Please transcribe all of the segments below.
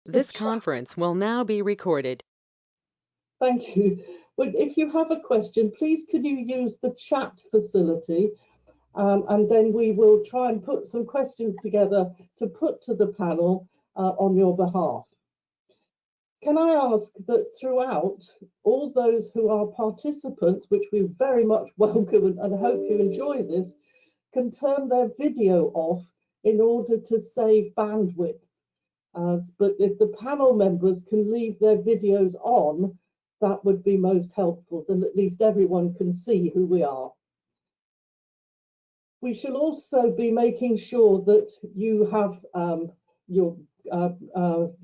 This conference will now be recorded. Thank you. But if you have a question, please could you use the chat facility, and then we will try and put some questions together to put to the panel on your behalf. Can I ask that throughout, all those who are participants, which we very much welcome and hope you enjoy this, can turn their video off in order to save bandwidth. But if the panel members can leave their videos on, that would be most helpful, then at least everyone can see who we are. We shall also be making sure that you have your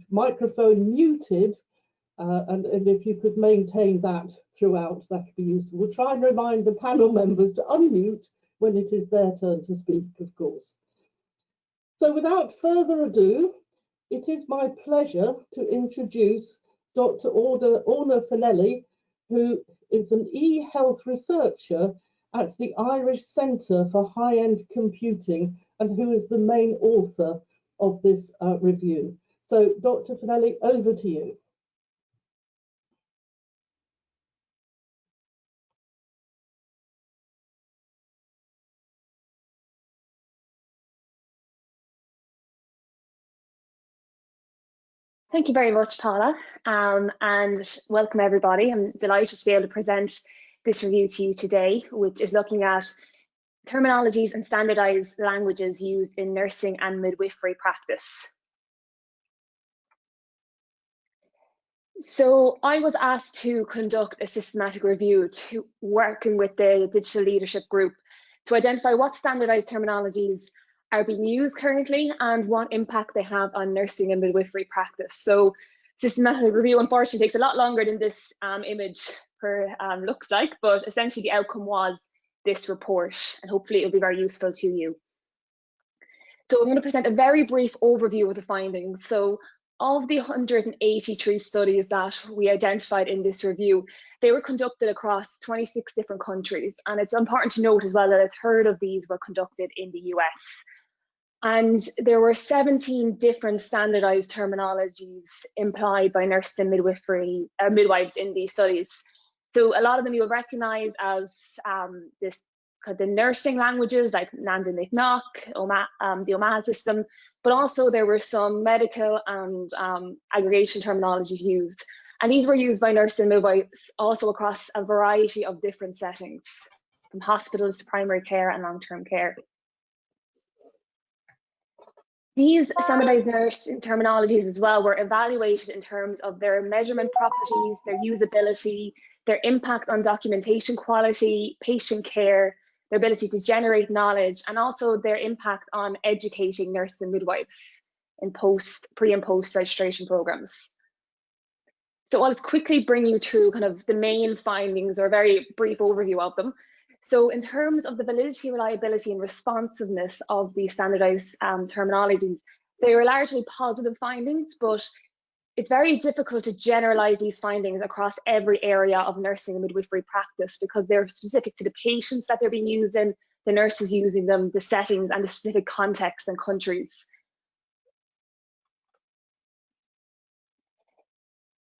microphone muted, and if you could maintain that throughout, that would be useful. We'll try and remind the panel members to unmute when it is their turn to speak, of course. So without further ado, it is my pleasure to introduce Dr. Orna Finelli, who is an e-health researcher at the Irish Centre for High-End Computing and who is the main author of this review. So, Dr. Finelli, over to you. Thank you very much, Paula, and welcome everybody. I'm delighted to be able to present this review to you today, which is looking at terminologies and standardized languages used in nursing and midwifery practice. So I was asked to conduct a systematic review working with the digital leadership group to identify what standardized terminologies are being used currently and what impact they have on nursing and midwifery practice. So systematic review unfortunately takes a lot longer than this image looks like, but essentially the outcome was this report, and hopefully it'll be very useful to you. So I'm going to present a very brief overview of the findings. So of the 183 studies that we identified in this review, they were conducted across 26 different countries. And it's important to note as well that a third of these were conducted in the US. And there were 17 different standardized terminologies employed by nurses and midwives in these studies. So a lot of them you'll recognize as the nursing languages like Nanda Niknak, the OMA system, but also there were some medical and aggregation terminologies used. And these were used by nurses and midwives also across a variety of different settings, from hospitals to primary care and long-term care. These standardized nursing terminologies as well were evaluated in terms of their measurement properties, their usability, their impact on documentation quality, patient care, their ability to generate knowledge, and also their impact on educating nurses and midwives in pre and post registration programs. So I'll quickly bring you through kind of the main findings or a very brief overview of them. So in terms of the validity, reliability, and responsiveness of these standardized terminologies, they were largely positive findings, but it's very difficult to generalize these findings across every area of nursing and midwifery practice because they're specific to the patients that they're being used in, the nurses using them, the settings, and the specific contexts and countries.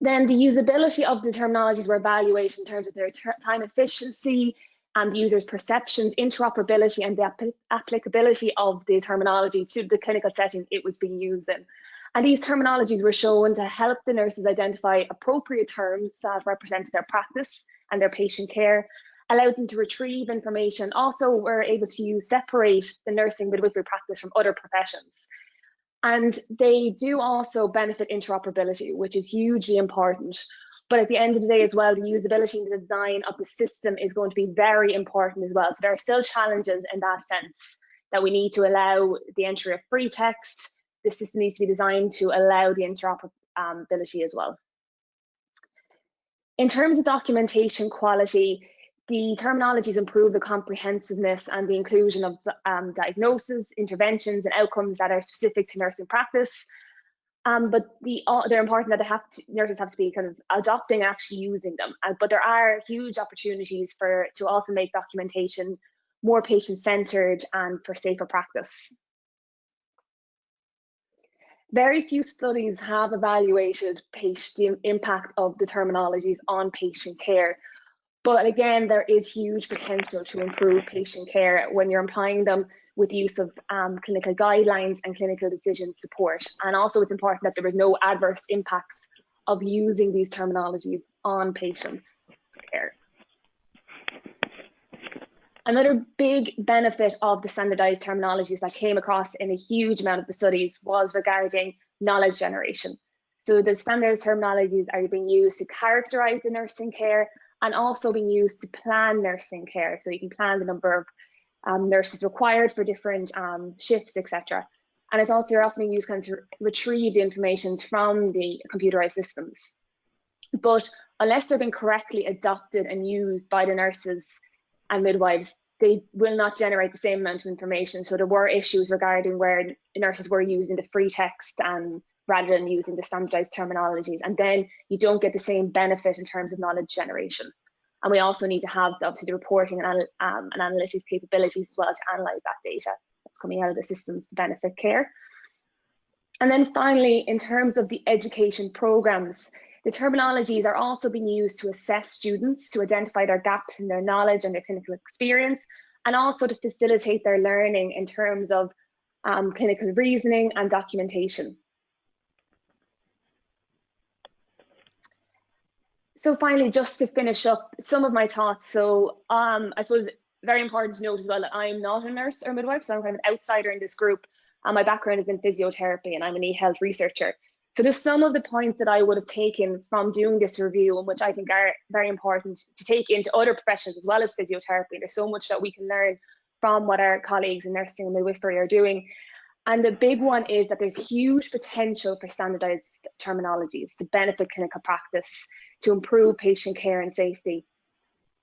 Then the usability of the terminologies were evaluated in terms of their time efficiency and the user's perceptions, interoperability, and the applicability of the terminology to the clinical setting it was being used in. And these terminologies were shown to help the nurses identify appropriate terms that represented their practice and their patient care, allowed them to retrieve information, also were able to separate the nursing midwifery practice from other professions. And they do also benefit interoperability, which is hugely important. But at the end of the day as well, the usability and the design of the system is going to be very important as well. So there are still challenges in that sense that we need to allow the entry of free text. The system needs to be designed to allow the interoperability as well. In terms of documentation quality, the terminologies improve the comprehensiveness and the inclusion of diagnosis, interventions, and outcomes that are specific to nursing practice. But they're important that nurses have to be kind of adopting and actually using them. But there are huge opportunities to also make documentation more patient-centered and for safer practice. Very few studies have evaluated the impact of the terminologies on patient care. But again, there is huge potential to improve patient care when you're applying them with the use of clinical guidelines and clinical decision support. And also it's important that there is no adverse impacts of using these terminologies on patients' care. Another big benefit of the standardized terminologies that came across in a huge amount of the studies was regarding knowledge generation. So the standardized terminologies are being used to characterize the nursing care and also being used to plan nursing care. So you can plan the number of nurses required for different shifts, etc. And they're also being used to retrieve the information from the computerized systems. But unless they're being correctly adopted and used by the nurses and midwives, they will not generate the same amount of information. So there were issues regarding where nurses were using the free text rather than using the standardized terminologies. And then you don't get the same benefit in terms of knowledge generation. And we also need to have obviously the reporting and analytics capabilities as well to analyze that data that's coming out of the systems to benefit care. And then finally, in terms of the education programs, the terminologies are also being used to assess students, to identify their gaps in their knowledge and their clinical experience, and also to facilitate their learning in terms of clinical reasoning and documentation. So finally, just to finish up some of my thoughts. So I suppose very important to note as well that I'm not a nurse or midwife, so I'm kind of an outsider in this group. My background is in physiotherapy and I'm an e-health researcher. So there's some of the points that I would have taken from doing this review and which I think are very important to take into other professions as well as physiotherapy. There's so much that we can learn from what our colleagues in nursing and midwifery are doing. And the big one is that there's huge potential for standardized terminologies to benefit clinical practice, to improve patient care and safety.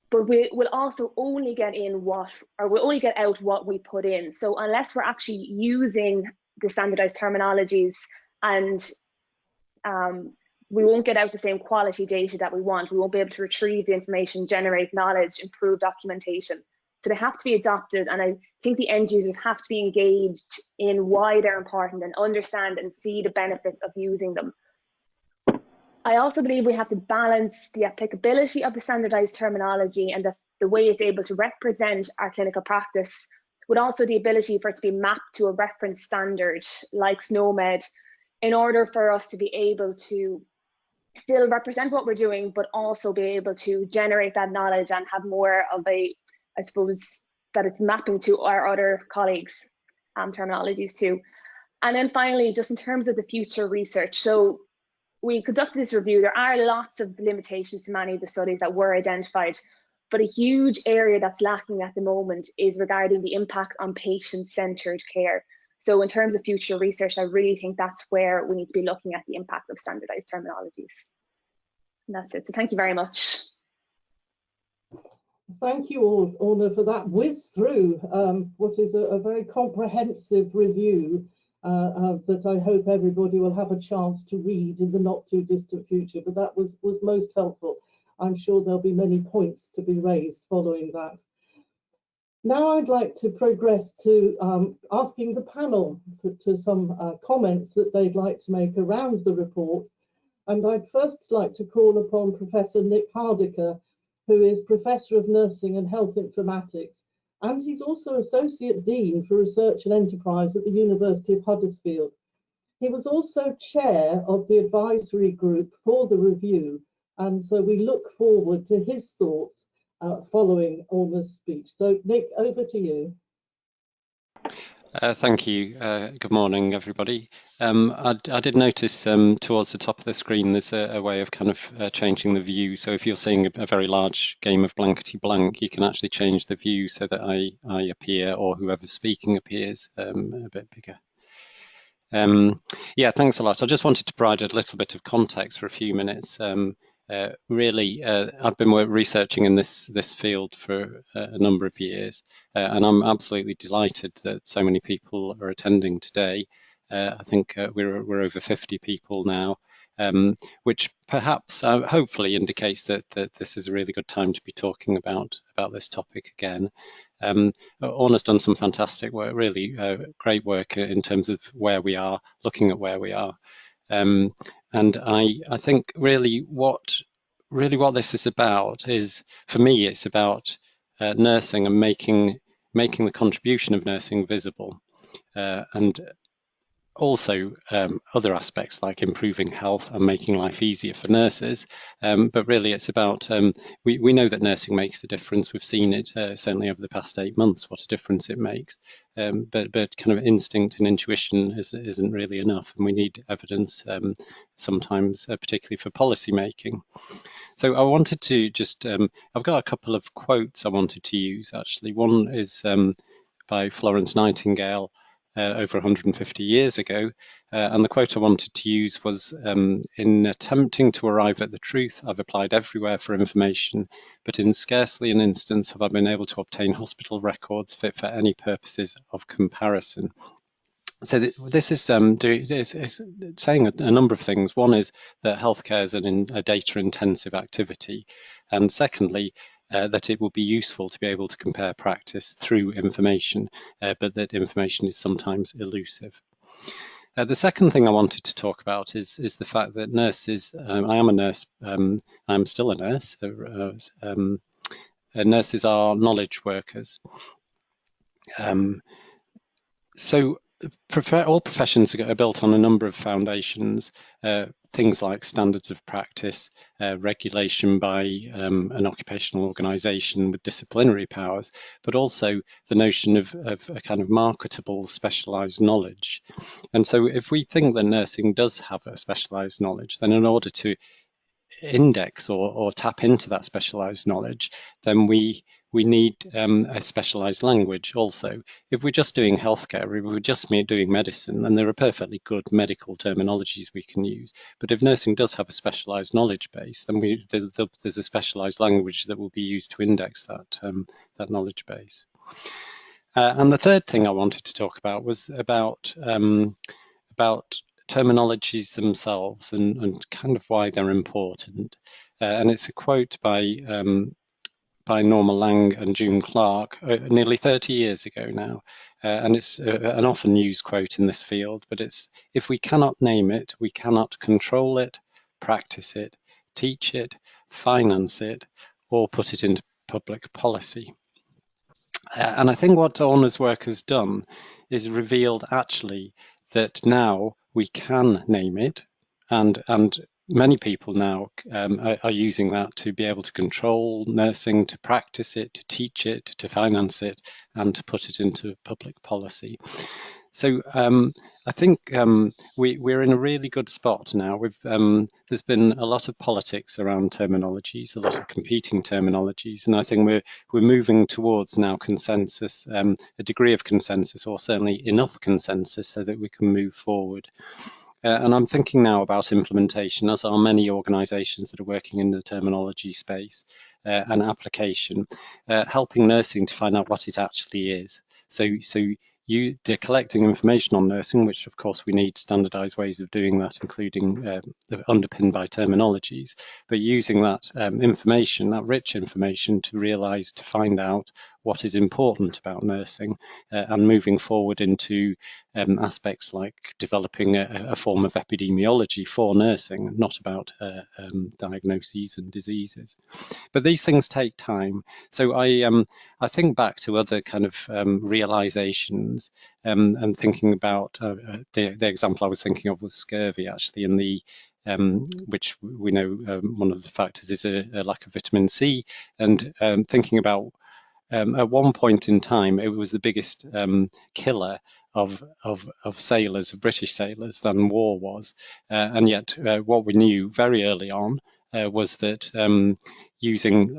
But we will also only get out what we put in. So unless we're actually using the standardized terminologies and we won't get out the same quality data that we want. We won't be able to retrieve the information, generate knowledge, improve documentation. So they have to be adopted, and I think the end users have to be engaged in why they're important and understand and see the benefits of using them. I also believe we have to balance the applicability of the standardized terminology and the way it's able to represent our clinical practice, with also the ability for it to be mapped to a reference standard like SNOMED, in order for us to be able to still represent what we're doing, but also be able to generate that knowledge and have more of a, I suppose, that it's mapping to our other colleagues' terminologies too. And then finally, just in terms of the future research, so we conducted this review. There are lots of limitations to many of the studies that were identified, but a huge area that's lacking at the moment is regarding the impact on patient-centered care. So in terms of future research, I really think that's where we need to be looking at the impact of standardized terminologies. And that's it. So thank you very much. Thank you all, Orna, for that whiz through what is a very comprehensive review that I hope everybody will have a chance to read in the not too distant future. But that was most helpful. I'm sure there'll be many points to be raised following that. Now I'd like to progress to asking the panel to some comments that they'd like to make around the report. And I'd first like to call upon Professor Nick Hardiker, who is Professor of Nursing and Health Informatics, and he's also Associate Dean for Research and Enterprise at the University of Huddersfield. He was also Chair of the advisory group for the review, and so we look forward to his thoughts following Orna's speech. So Nick, over to you. Thank you. Good morning, everybody. I did notice towards the top of the screen there's a way of kind of changing the view. So if you're seeing a very large game of blankety blank, you can actually change the view so that I appear or whoever's speaking appears a bit bigger. Yeah, thanks a lot. I just wanted to provide a little bit of context for a few minutes. Really, I've been researching in this field for a number of years, and I'm absolutely delighted that so many people are attending today. I think we're over 50 people now, which perhaps hopefully indicates that this is a really good time to be talking about this topic again. Orna's done some fantastic work, really great work in terms of where we are, looking at where we are. And I think really what this is about is, for me, it's about nursing and making the contribution of nursing visible, and also other aspects like improving health and making life easier for nurses. But really it's about, we know that nursing makes a difference. We've seen it certainly over the past 8 months, what a difference it makes. But kind of instinct and intuition isn't really enough, and we need evidence sometimes, particularly for policy making. So I wanted to just, I've got a couple of quotes I wanted to use actually. One is by Florence Nightingale, over 150 years ago. And the quote I wanted to use was, in attempting to arrive at the truth, I've applied everywhere for information, but in scarcely an instance have I been able to obtain hospital records fit for any purposes of comparison. So this is saying a number of things. One is that healthcare is a data-intensive activity, and secondly, that it will be useful to be able to compare practice through information, but that information is sometimes elusive. The second thing I wanted to talk about is the fact that nurses, I am a nurse, I'm still a nurse, nurses are knowledge workers. So all professions are built on a number of foundations, things like standards of practice, regulation by an occupational organisation with disciplinary powers, but also the notion of a kind of marketable specialised knowledge. And so if we think that nursing does have a specialised knowledge, then in order to index or tap into that specialized knowledge, then we need a specialized language also. If we're just doing healthcare, if we're just doing medicine, then there are perfectly good medical terminologies we can use. But if nursing does have a specialized knowledge base, then there's a specialized language that will be used to index that knowledge base. And the third thing I wanted to talk about was about terminologies themselves and kind of why they're important. And it's a quote by Norma Lang and June Clark nearly 30 years ago now. And it's an often used quote in this field, but it's, if we cannot name it, we cannot control it, practice it, teach it, finance it, or put it into public policy. And I think what Orna's work has done is revealed actually that now we can name it, and many people now are using that to be able to control nursing, to practice it, to teach it, to finance it, and to put it into public policy. So I think we're in a really good spot now. There's been a lot of politics around terminologies, a lot of competing terminologies, and I think we're moving towards now consensus, a degree of consensus, or certainly enough consensus so that we can move forward. And I'm thinking now about implementation, as are many organisations that are working in the terminology space, and application, helping nursing to find out what it actually is. So they're collecting information on nursing, which of course we need standardized ways of doing that, including underpinned by terminologies, but using that information, that rich information, to find out what is important about nursing, and moving forward into aspects like developing a form of epidemiology for nursing, not about diagnoses and diseases. But these things take time. So I think back to other kind of realizations, and thinking about the example I was thinking of was scurvy, actually, in the which we know one of the factors is a lack of vitamin C, and thinking about at one point in time, it was the biggest killer of sailors, of British sailors, than war was. And yet what we knew very early on was that using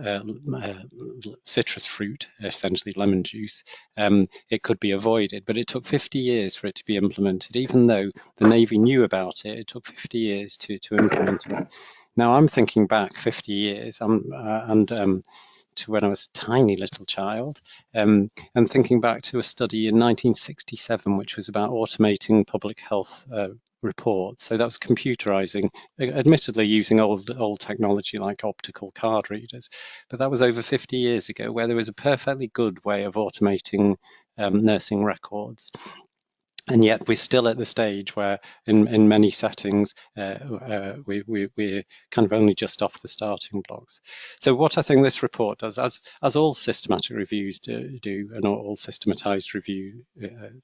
citrus fruit, essentially lemon juice, it could be avoided. But it took 50 years for it to be implemented. Even though the Navy knew about it, it took 50 years to implement it. Now I'm thinking back 50 years to when I was a tiny little child, and thinking back to a study in 1967, which was about automating public health report. So that was computerizing, admittedly using old technology like optical card readers, but that was over 50 years ago, where there was a perfectly good way of automating nursing records. And yet we're still at the stage where in many settings we're kind of only just off the starting blocks. So what I think this report does, as all systematic reviews do and all systematized review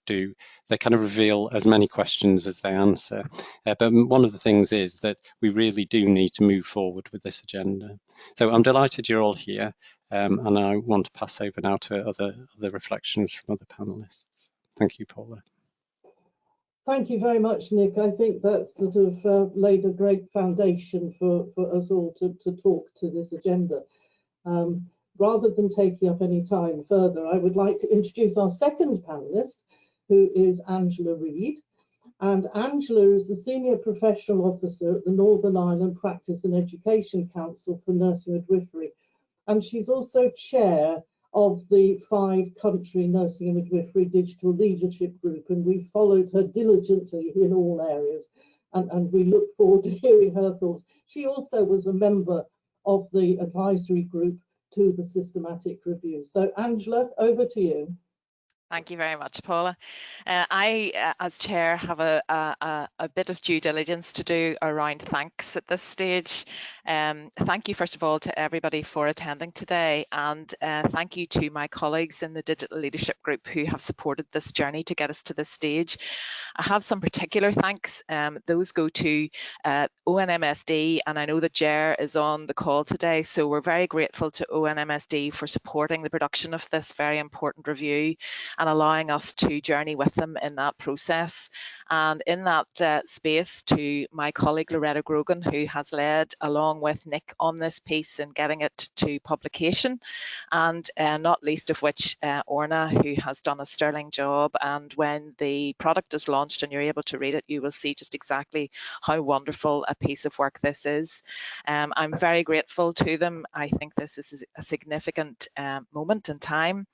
do, they kind of reveal as many questions as they answer. But one of the things is that we really do need to move forward with this agenda. So I'm delighted you're all here, and I want to pass over now to other reflections from other panelists. Thank you, Paula. Thank you very much, Nick. I think that's sort of laid a great foundation for us all to talk to this agenda. Rather than taking up any time further, I would like to introduce our second panelist, who is Angela Reid. And Angela is the Senior Professional Officer at the Northern Ireland Practice and Education Council for Nursing Midwifery. And she's also Chair of the 5-country Nursing and Midwifery Digital Leadership Group, and we followed her diligently in all areas, and we look forward to hearing her thoughts. She also was a member of the advisory group to the systematic review. So Angela, over to you. Thank you very much, Paula. I, as chair, have a bit of due diligence to do around thanks at this stage. Thank you, first of all, to everybody for attending today, and thank you to my colleagues in the Digital Leadership Group who have supported this journey to get us to this stage. I have some particular thanks. Those go to ONMSD, and I know that Ger is on the call today, so we're very grateful to ONMSD for supporting the production of this very important review and allowing us to journey with them in that process. And in that space, to my colleague Loretta Grogan, who has led along with Nick on this piece and getting it to publication, and not least of which Orna, who has done a sterling job. And when the product is launched and you're able to read it, you will see just exactly how wonderful a piece of work this is. I'm very grateful to them. I think this is a significant moment in time.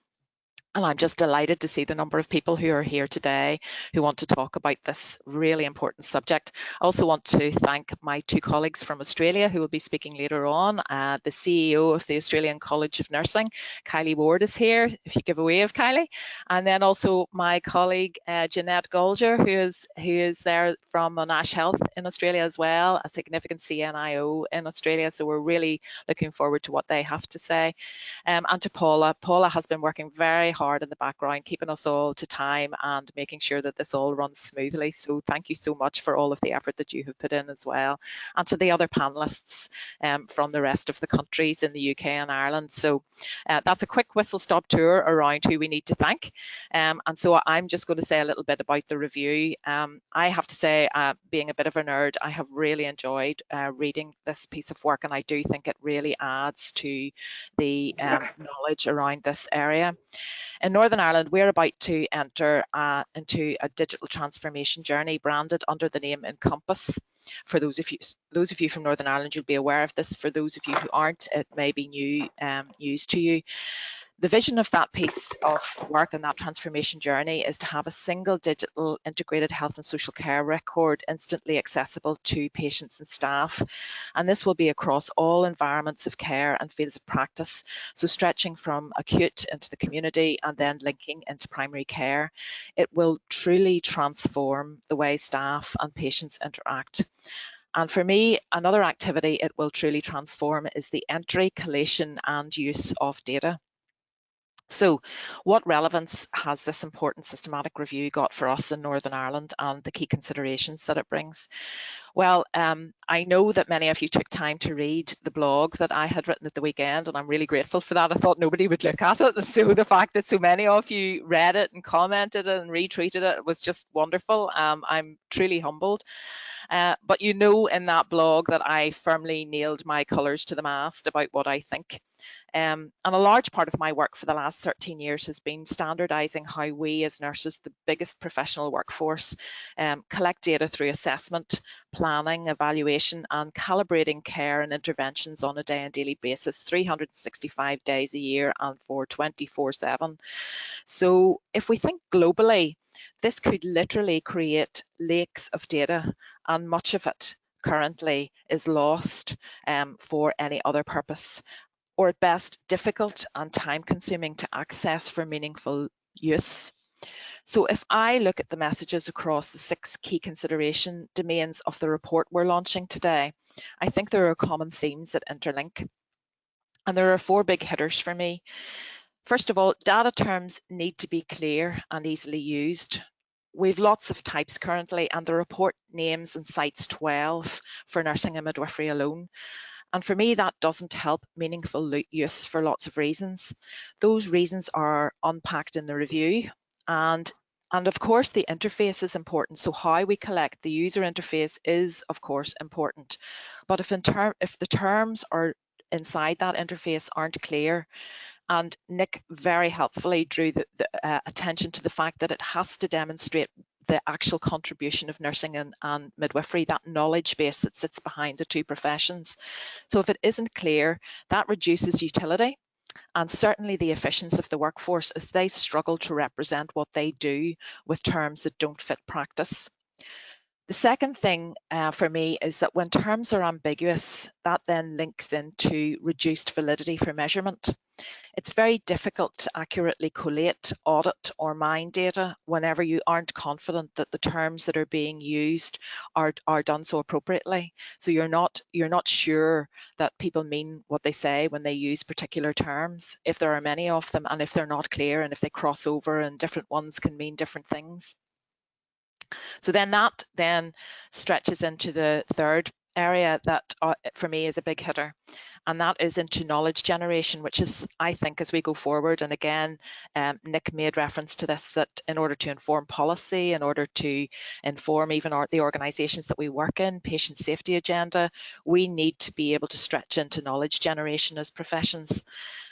And I'm just delighted to see the number of people who are here today who want to talk about this really important subject. I also want to thank my 2 colleagues from Australia who will be speaking later on. The CEO of the Australian College of Nursing, Kylie Ward, is here, if you give a wave, Kylie. And then also my colleague, Jeanette Golger, who is there from Monash Health in Australia as well, a significant CNIO in Australia. So we're really looking forward to what they have to say. And to Paula. Paula has been working very hard in the background, keeping us all to time and making sure that this all runs smoothly. So thank you so much for all of the effort that you have put in as well. And to the other panelists from the rest of the countries in the UK and Ireland. So that's a quick whistle-stop tour around who we need to thank. And so I'm just going to say a little bit about the review. I have to say, being a bit of a nerd, I have really enjoyed reading this piece of work, and I do think it really adds to the knowledge around this area. In Northern Ireland, we're about to enter into a digital transformation journey branded under the name Encompass. For those of you from Northern Ireland, you'll be aware of this. For those of you who aren't, it may be new news to you. The vision of that piece of work and that transformation journey is to have a single digital integrated health and social care record instantly accessible to patients and staff. And this will be across all environments of care and fields of practice, so stretching from acute into the community and then linking into primary care. It will truly transform the way staff and patients interact. And for me, another activity it will truly transform is the entry, collation and use of data. So what relevance has this important systematic review got for us in Northern Ireland and the key considerations that it brings? Well, I know that many of you took time to read the blog that I had written at the weekend, and I'm really grateful for that. I thought nobody would look at it, and so the fact that so many of you read it and commented and retweeted it was just wonderful. I'm truly humbled. But you know in that blog that I firmly nailed my colours to the mast about what I think. And a large part of my work for the last 13 years has been standardising how we as nurses, the biggest professional workforce, collect data through assessment, planning, evaluation and calibrating care and interventions on a day and daily basis, 365 days a year and for 24/7. So if we think globally, This could literally create lakes of data, and much of it currently is lost for any other purpose, or at best difficult and time-consuming to access for meaningful use. So if I look at the messages across the 6 key consideration domains of the report we're launching today, I think there are common themes that interlink. And there are 4 big hitters for me. First of all, data terms need to be clear and easily used. We've lots of types currently, and the report names and cites 12 for nursing and midwifery alone. And for me, that doesn't help meaningful use for lots of reasons. Those reasons are unpacked in the review. And of course, the interface is important. So how we collect the user interface is, of course, important. But if the terms are inside that interface aren't clear, and Nick very helpfully drew the attention to the fact that it has to demonstrate the actual contribution of nursing and midwifery, that knowledge base that sits behind the 2 professions. So if it isn't clear, that reduces utility and certainly the efficiency of the workforce as they struggle to represent what they do with terms that don't fit practice. The second thing for me is that when terms are ambiguous, that then links into reduced validity for measurement. It's very difficult to accurately collate, audit or mine data whenever you aren't confident that the terms that are being used are done so appropriately. So you're not sure that people mean what they say when they use particular terms, if there are many of them, and if they're not clear, and if they cross over and different ones can mean different things. So then that stretches into the third area that for me is a big hitter, and that is into knowledge generation, which is, I think, as we go forward, and again, Nick made reference to this, that in order to inform policy, in order to inform even the organisations that we work in, patient safety agenda, we need to be able to stretch into knowledge generation as professions.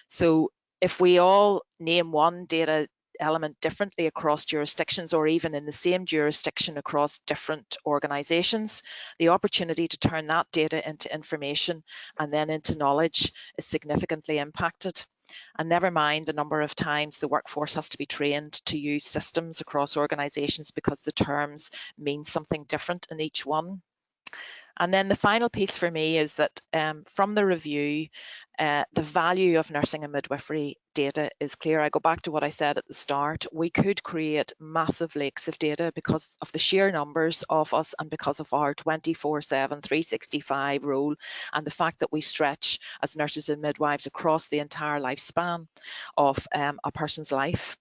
So if we all name one data element differently across jurisdictions, or even in the same jurisdiction across different organisations, the opportunity to turn that data into information and then into knowledge is significantly impacted. And never mind the number of times the workforce has to be trained to use systems across organisations because the terms mean something different in each one. And then the final piece for me is that from the review, the value of nursing and midwifery data is clear. I go back to what I said at the start. We could create massive lakes of data because of the sheer numbers of us and because of our 24/7, 365 role, and the fact that we stretch as nurses and midwives across the entire lifespan of a person's life.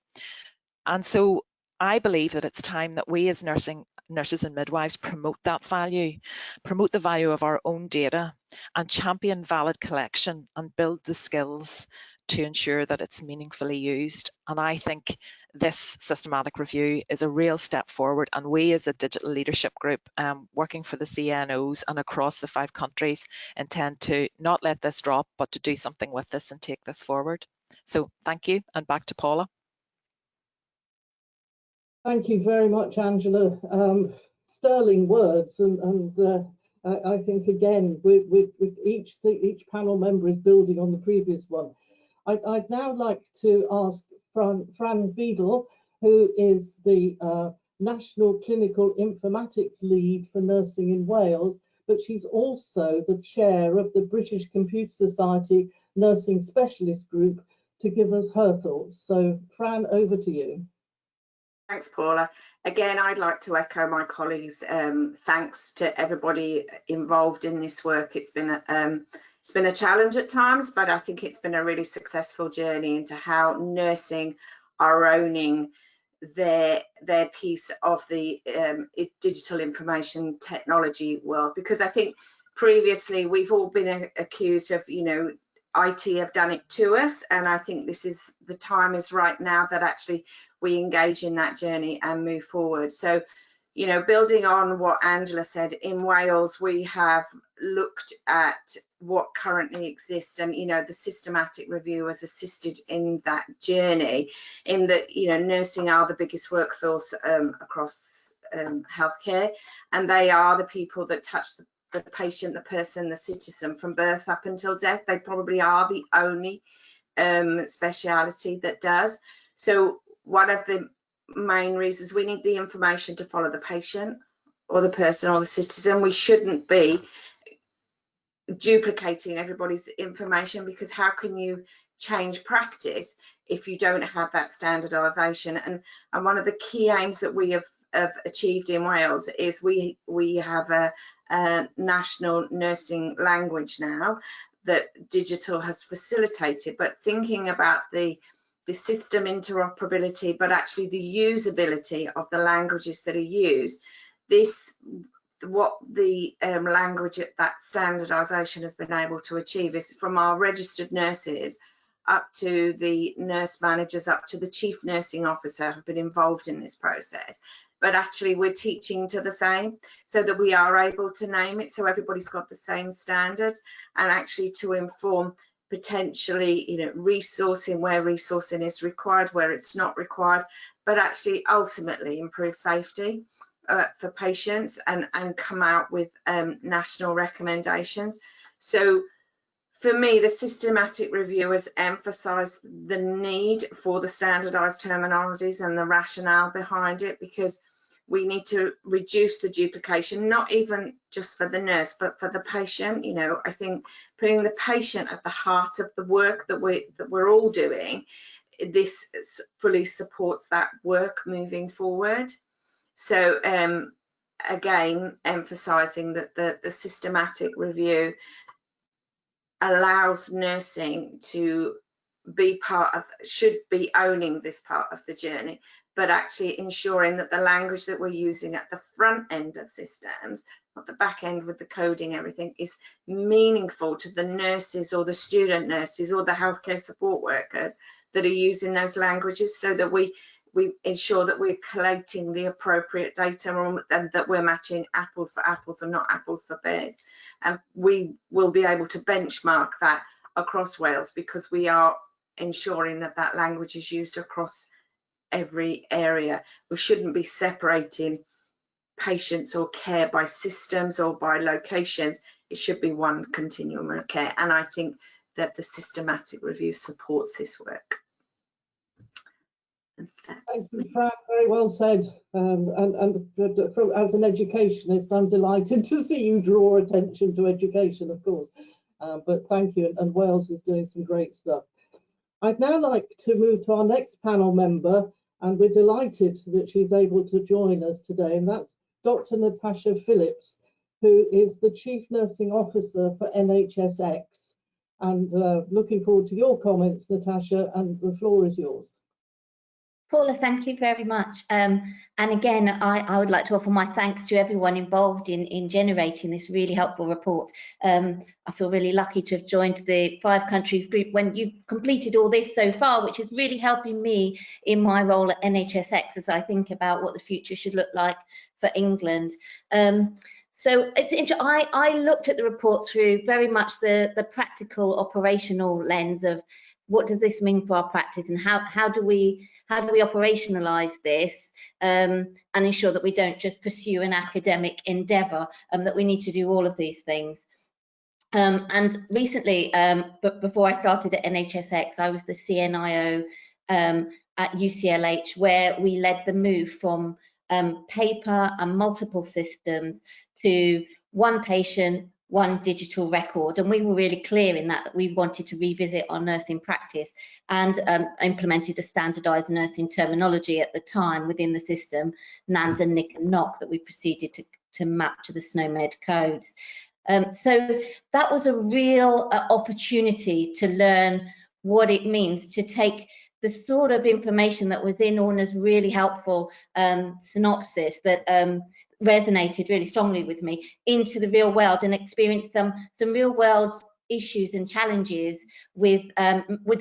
And so I believe that it's time that we as nurses and midwives promote that value, promote the value of our own data, and champion valid collection and build the skills to ensure that it's meaningfully used. And I think this systematic review is a real step forward, and we as a digital leadership group working for the CNOs and across the 5 countries intend to not let this drop, but to do something with this and take this forward. So thank you, and back to Paula. Thank you very much, Angela. Sterling words, and I think again, with each panel member is building on the previous one. I'd now like to ask Fran Beadle, who is the National Clinical Informatics Lead for Nursing in Wales, but she's also the chair of the British Computer Society Nursing Specialist Group, to give us her thoughts. So Fran, over to you. Thanks, Paula. Again, I'd like to echo my colleagues' thanks to everybody involved in this work. It's been a challenge at times, but I think it's been a really successful journey into how nursing are owning their piece of the digital information technology world. Because I think previously we've all been accused of, IT have done it to us, and I think the time is right now that actually we engage in that journey and move forward. So, building on what Angela said, in Wales we have looked at what currently exists, and the systematic review has assisted in that journey, in that nursing are the biggest workforce across healthcare, and they are the people that touch the patient, the person, the citizen from birth up until death. They probably are the only speciality that does. So one of the main reasons. We need the information to follow the patient or the person or the citizen. We shouldn't be duplicating everybody's information, because how can you change practice if you don't have that standardisation? And one of the key aims that we have achieved in Wales is we have a national nursing language now that digital has facilitated, but thinking about the system interoperability, but actually the usability of the languages that are used. What the language that standardisation has been able to achieve is from our registered nurses up to the nurse managers, up to the chief nursing officer have been involved in this process. But actually we're teaching to the same, so that we are able to name it, so everybody's got the same standards, and actually to inform potentially, you know, resourcing where resourcing is required, where it's not required, but actually ultimately improve safety for patients and come out with national recommendations. So for me, the systematic review has emphasised the need for the standardised terminologies and the rationale behind it, because we need to reduce the duplication, not even just for the nurse, but for the patient. You know, I think putting the patient at the heart of the work that we're all doing, this fully supports that work moving forward. So again, emphasising that the systematic review allows nursing to be part of, should be owning this part of the journey, but actually ensuring that the language that we're using at the front end of systems, not the back end with the coding, everything, is meaningful to the nurses or the student nurses or the healthcare support workers that are using those languages, so that we ensure that we're collating the appropriate data and that we're matching apples for apples and not apples for pears. And we will be able to benchmark that across Wales, because we are ensuring that that language is used across every area. We shouldn't be separating patients or care by systems or by locations. It should be one continuum of care, and I think that the systematic review supports this work. Thank you, Fran. Very well said. As an educationist, I'm delighted to see you draw attention to education, of course. But thank you, and Wales is doing some great stuff. I'd now like to move to our next panel member, and we're delighted that she's able to join us today, and that's Dr. Natasha Phillips, who is the Chief Nursing Officer for NHSX. And looking forward to your comments, Natasha, and the floor is yours. Paula, thank you very much. And again, I would like to offer my thanks to everyone involved in generating this really helpful report. I feel really lucky to have joined the 5 countries group when you've completed all this so far, which is really helping me in my role at NHSX as I think about what the future should look like for England. So it's interesting. I looked at the report through very much the practical operational lens of what does this mean for our practice, and how do we operationalize this and ensure that we don't just pursue an academic endeavor, that we need to do all of these things. And recently, but before I started at NHSX, I was the CNIO at UCLH, where we led the move from paper and multiple systems to one patient, one digital record, and we were really clear in that we wanted to revisit our nursing practice, and implemented a standardised nursing terminology at the time within the system, NANS and NIC and NOC, that we proceeded to map to the SNOMED codes. So that was a real opportunity to learn what it means to take the sort of information that was in Orna's really helpful synopsis that resonated really strongly with me into the real world, and experienced some real world issues and challenges with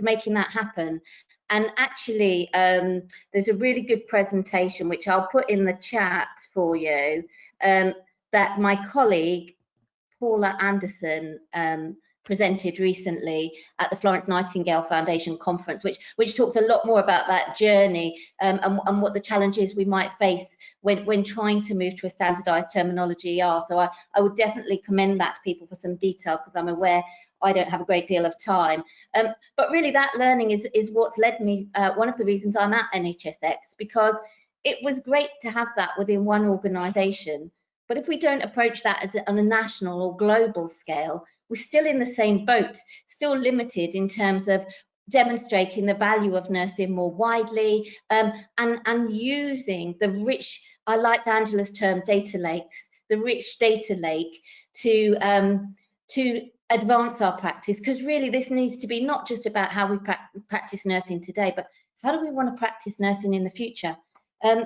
making that happen. And actually, there's a really good presentation which I'll put in the chat for you, that my colleague Paula Anderson presented recently at the Florence Nightingale Foundation conference, which talks a lot more about that journey and what the challenges we might face when trying to move to a standardized terminology are. So I would definitely commend that to people for some detail, because I'm aware I don't have a great deal of time. But really that learning is what's led me, one of the reasons I'm at NHSX, because it was great to have that within one organisation. But if we don't approach that on a national or global scale, we're still in the same boat, still limited in terms of demonstrating the value of nursing more widely, and using the rich, I liked Angela's term, data lakes, the rich data lake to advance our practice, because really this needs to be not just about how we practice nursing today, but how do we want to practice nursing in the future?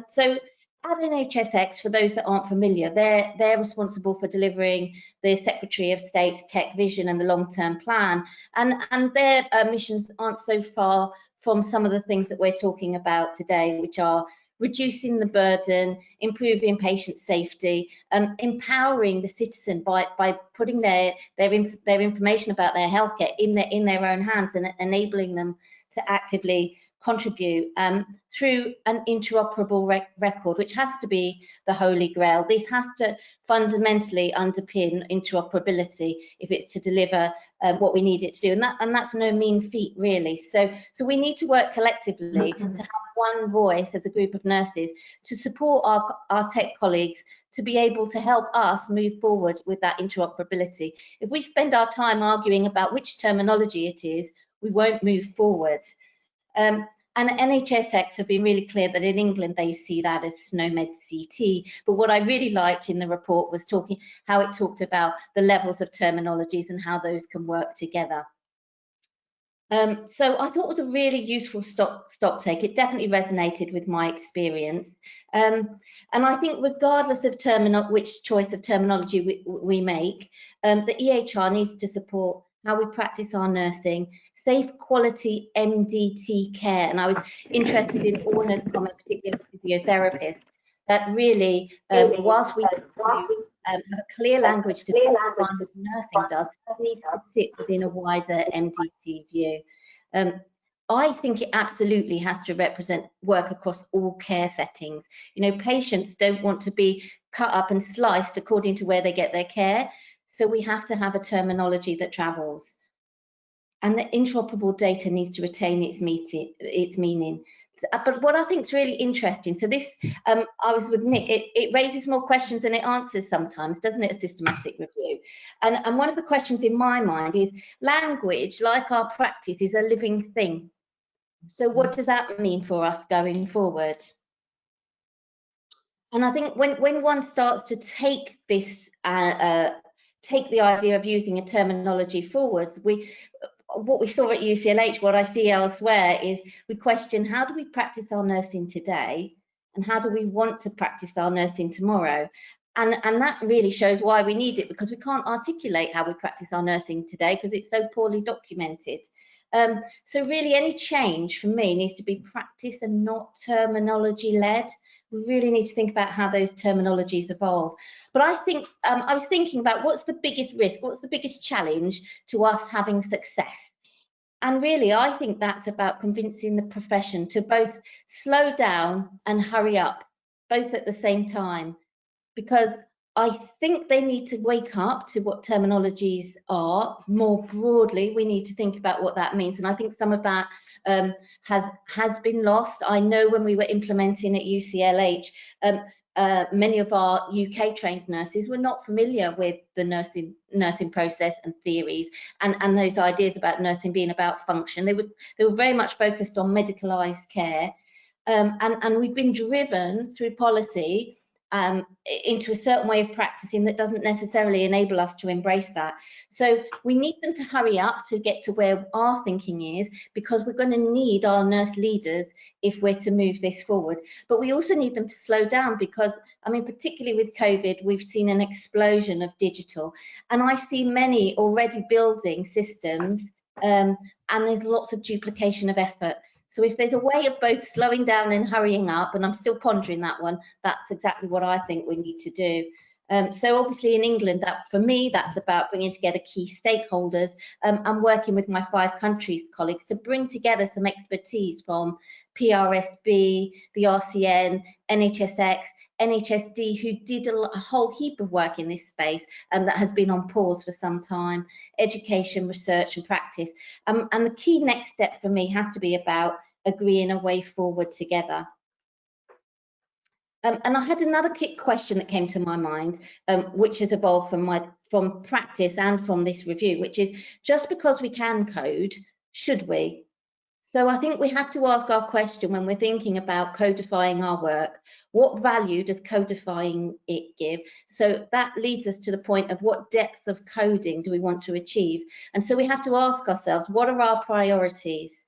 So at NHSX, for those that aren't familiar, they're responsible for delivering the Secretary of State's tech vision and the long-term plan, and their missions aren't so far from some of the things that we're talking about today, which are reducing the burden, improving patient safety, empowering the citizen by putting their information about their healthcare in their own hands and enabling them to actively contribute through an interoperable record, which has to be the holy grail. This has to fundamentally underpin interoperability if it's to deliver what we need it to do, and that's no mean feat, really. So we need to work collectively to have one voice as a group of nurses to support our tech colleagues to be able to help us move forward with that interoperability. If we spend our time arguing about which terminology it is, we won't move forward. And NHSX have been really clear that in England they see that as SNOMED CT. But what I really liked in the report was how it talked about the levels of terminologies and how those can work together. So I thought it was a really useful stock take. It definitely resonated with my experience. And I think regardless of which choice of terminology we make, the EHR needs to support how we practice our nursing, safe quality MDT care. And I was interested in Orna's comment, particularly as a physiotherapist, that really, whilst we have a clear language to define what nursing does, it needs to sit within a wider MDT view. I think it absolutely has to work across all care settings. You know, patients don't want to be cut up and sliced according to where they get their care. So we have to have a terminology that travels. And the interoperable data needs to retain its meaning. But what I think is really interesting, so this, I was with Nick, it raises more questions than it answers sometimes, doesn't it, a systematic review? And one of the questions in my mind is, language, like our practice, is a living thing. So what does that mean for us going forward? And I think when one starts to take this, take the idea of using a terminology forwards, what we saw at UCLH, what I see elsewhere, is we question, how do we practice our nursing today, and how do we want to practice our nursing tomorrow? And that really shows why we need it, because we can't articulate how we practice our nursing today because it's so poorly documented. So really any change for me needs to be practice and not terminology led. We really need to think about how those terminologies evolve. But I think I was thinking about what's the biggest risk, what's the biggest challenge to us having success? And really, I think that's about convincing the profession to both slow down and hurry up, both at the same time, because I think they need to wake up to what terminologies are more broadly. We need to think about what that means. And I think some of that has been lost. I know when we were implementing at UCLH, many of our UK trained nurses were not familiar with the nursing process and theories and those ideas about nursing being about function. They were very much focused on medicalised care. And we've been driven through policy into a certain way of practicing that doesn't necessarily enable us to embrace that. So we need them to hurry up to get to where our thinking is, because we're going to need our nurse leaders if we're to move this forward. But we also need them to slow down, because, I mean, particularly with COVID, we've seen an explosion of digital. And I see many already building systems, and there's lots of duplication of effort. So if there's a way of both slowing down and hurrying up, and I'm still pondering that one, that's exactly what I think we need to do. So obviously in England, that for me, that's about bringing together key stakeholders and working with my 5 countries colleagues to bring together some expertise from PRSB, the RCN, NHSX, NHSD, who did a whole heap of work in this space that has been on pause for some time, education, research and practice. And the key next step for me has to be about agreeing a way forward together. And I had another quick question that came to my mind, which has evolved from practice and from this review, which is, just because we can code, should we? So I think we have to ask our question when we're thinking about codifying our work, what value does codifying it give? So that leads us to the point of what depth of coding do we want to achieve? And so we have to ask ourselves, what are our priorities?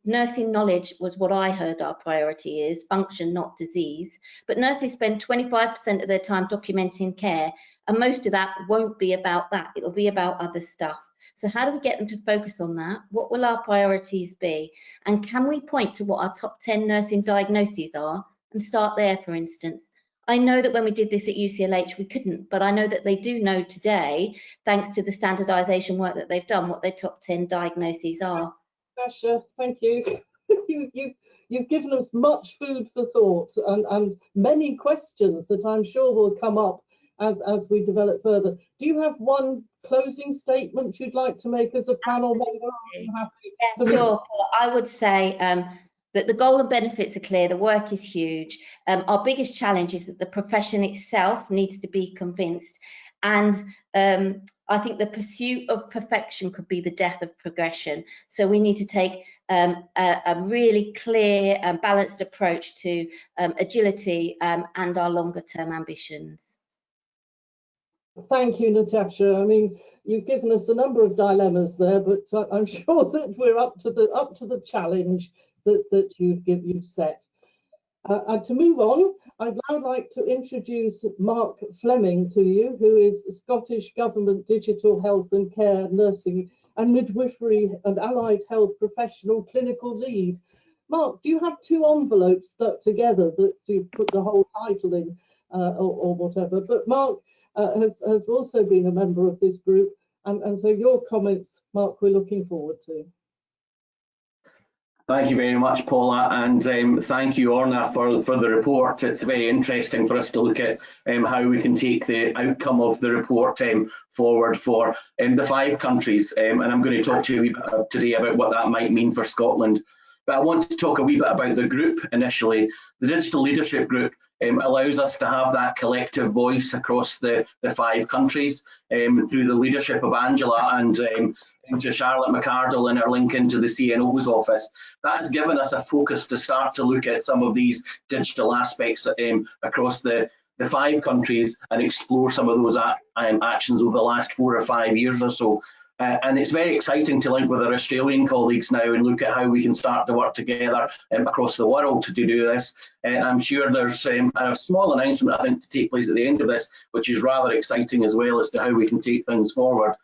Nursing knowledge was what I heard our priority is, function, not disease. But nurses spend 25% of their time documenting care, and most of that won't be about that. It'll be about other stuff. So how do we get them to focus on that? What will our priorities be? And can we point to what our top 10 nursing diagnoses are and start there, for instance? I know that when we did this at UCLH, we couldn't, but I know that they do know today, thanks to the standardization work that they've done, what their top 10 diagnoses are. Asha, thank you. You've given us much food for thought and many questions that I'm sure will come up as we develop further. Do you have one closing statement you'd like to make as a panel member? Yeah, sure. I would say that the goal and benefits are clear, the work is huge. Our biggest challenge is that the profession itself needs to be convinced. And I think the pursuit of perfection could be the death of progression. So we need to take a really clear and balanced approach to agility and our longer term ambitions. Thank you, Natasha. I mean, you've given us a number of dilemmas there, but I'm sure that we're up to the challenge that you've set. And to move on, I'd now like to introduce Mark Fleming to you, who is Scottish Government Digital Health and Care Nursing and Midwifery and Allied Health Professional Clinical Lead. Mark, do you have 2 envelopes stuck together that you put the whole title in or whatever? But Mark has also been a member of this group, and so your comments, Mark, we're looking forward to. Thank you very much, Paula, and thank you, Orna, for the report. It's very interesting for us to look at how we can take the outcome of the report forward for the 5 countries, and I'm going to talk to you a wee bit today about what that might mean for Scotland. But I want to talk a wee bit about the group initially. The Digital Leadership Group allows us to have that collective voice across the 5 countries through the leadership of Angela and into Charlotte McArdle and our link into the CNO's office. That has given us a focus to start to look at some of these digital aspects across the 5 countries and explore some of those actions over the last 4 or 5 years or so. And it's very exciting to link with our Australian colleagues now and look at how we can start to work together across the world to do this. I'm sure there's a small announcement, I think, to take place at the end of this, which is rather exciting as well as to how we can take things forward.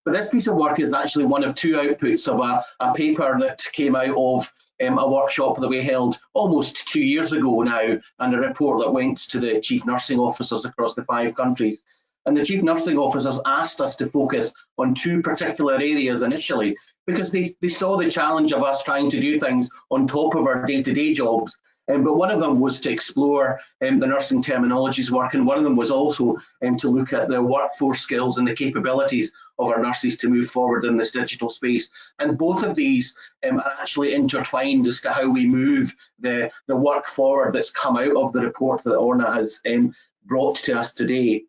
But this piece of work is actually one of 2 outputs of a paper that came out of a workshop that we held almost 2 years ago now, and a report that went to the chief nursing officers across the 5 countries. And the chief nursing officers asked us to focus on 2 particular areas initially, because they saw the challenge of us trying to do things on top of our day-to-day jobs. But one of them was to explore the nursing terminologies work, and one of them was also to look at the workforce skills and the capabilities of our nurses to move forward in this digital space. And both of these are actually intertwined as to how we move the work forward that's come out of the report that Orna has brought to us today.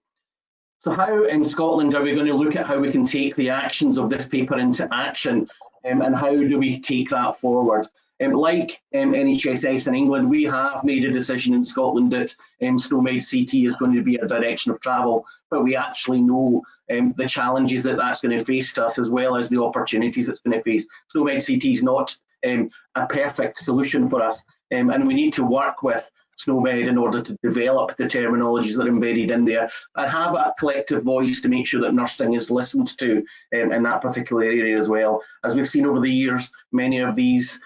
So how in Scotland are we going to look at how we can take the actions of this paper into action, and how do we take that forward? Like NHSS in England, we have made a decision in Scotland that SNOMED CT is going to be a direction of travel, but we actually know the challenges that that's going to face us, as well as the opportunities it's going to face. SNOMED CT is not a perfect solution for us, and we need to work with SNOMED in order to develop the terminologies that are embedded in there and have a collective voice to make sure that nursing is listened to in that particular area as well. As we've seen over the years, many of these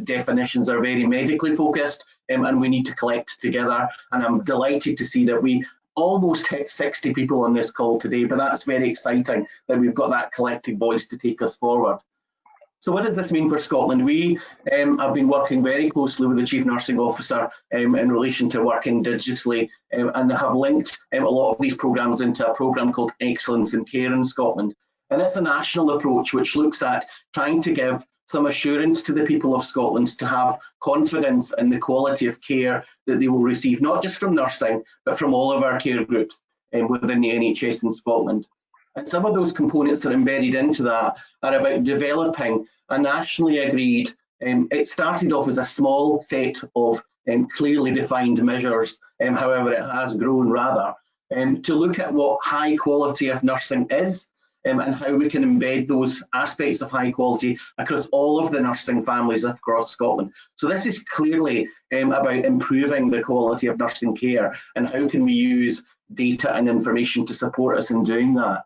definitions are very medically focused, and we need to collect together, and I'm delighted to see that we almost hit 60 people on this call today, but that's very exciting that we've got that collective voice to take us forward. So what does this mean for Scotland? We have been working very closely with the Chief Nursing Officer in relation to working digitally, and have linked a lot of these programmes into a programme called Excellence in Care in Scotland. And it's a national approach which looks at trying to give some assurance to the people of Scotland to have confidence in the quality of care that they will receive, not just from nursing, but from all of our care groups within the NHS in Scotland. And some of those components that are embedded into that are about developing a nationally agreed, it started off as a small set of clearly defined measures, however it has grown rather, to look at what high quality of nursing is, and how we can embed those aspects of high quality across all of the nursing families across Scotland. So this is clearly about improving the quality of nursing care, and how can we use data and information to support us in doing that.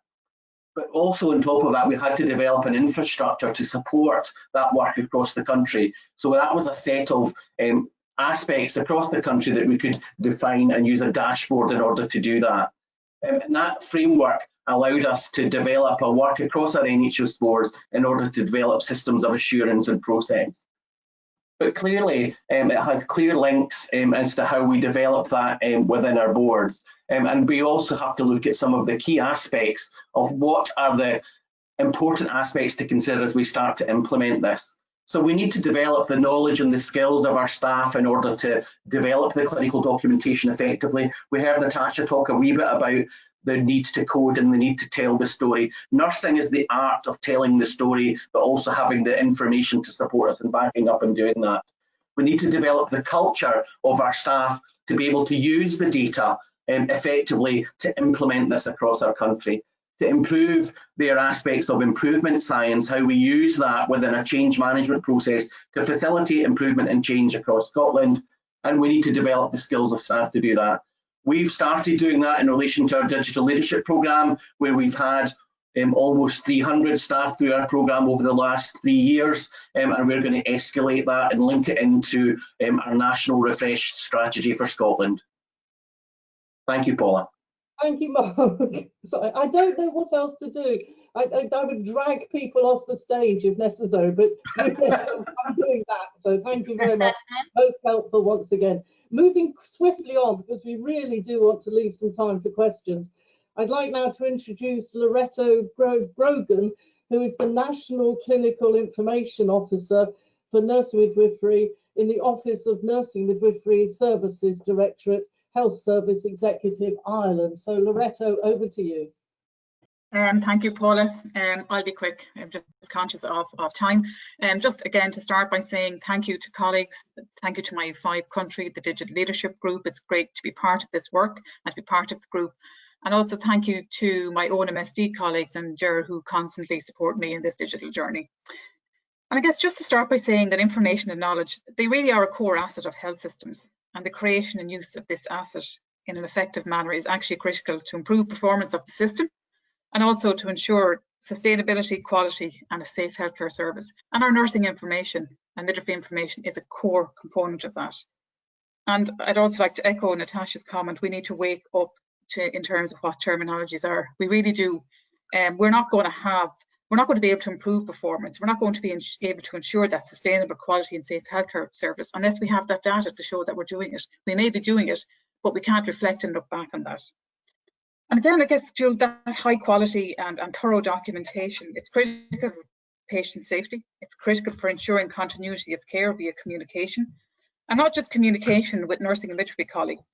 But also on top of that, we had to develop an infrastructure to support that work across the country. So that was a set of aspects across the country that we could define and use a dashboard in order to do that. And that framework allowed us to develop a work across our NHS boards in order to develop systems of assurance and process. But clearly, it has clear links as to how we develop that within our boards. And we also have to look at some of the key aspects of what are the important aspects to consider as we start to implement this. So we need to develop the knowledge and the skills of our staff in order to develop the clinical documentation effectively. We heard Natasha talk a wee bit about the need to code and the need to tell the story. Nursing is the art of telling the story, but also having the information to support us and backing up and doing that. We need to develop the culture of our staff to be able to use the data effectively to implement this across our country, to improve their aspects of improvement science, how we use that within a change management process to facilitate improvement and change across Scotland. And we need to develop the skills of staff to do that. We've started doing that in relation to our digital leadership programme, where we've had almost 300 staff through our programme over the last 3 years, and we're going to escalate that and link it into our national refreshed strategy for Scotland. Thank you, Paula. Thank you, Mark. So I don't know what else to do. I would drag people off the stage if necessary, but I'm doing that. So thank you very much. Most helpful once again. Moving swiftly on, because we really do want to leave some time for questions. I'd like now to introduce Loretto Brogan, who is the National Clinical Information Officer for Nursing Midwifery in the Office of Nursing Midwifery Services Directorate, Health Service Executive Ireland. So Loretto, over to you. Thank you, Paula. I'll be quick. I'm just conscious of time. Just again to start by saying thank you to colleagues. Thank you to my 5-country, the Digital Leadership Group. It's great to be part of this work and to be part of the group. And also thank you to my own MSD colleagues and Ger, who constantly support me in this digital journey. And I guess just to start by saying that information and knowledge, they really are a core asset of health systems. And the creation and use of this asset in an effective manner is actually critical to improve performance of the system, and also to ensure sustainability, quality and a safe healthcare service. And our nursing information and midwifery information is a core component of that. And I'd also like to echo Natasha's comment, we need to wake up in terms of what terminologies are. We really do. We're not going to be able to improve performance. We're not going to be able to ensure that sustainable, quality and safe healthcare service unless we have that data to show that we're doing it. We may be doing it, but we can't reflect and look back on that. And again, I guess, Jill, that high quality and thorough documentation, it's critical for patient safety. It's critical for ensuring continuity of care via communication, and not just communication with nursing and midwifery colleagues,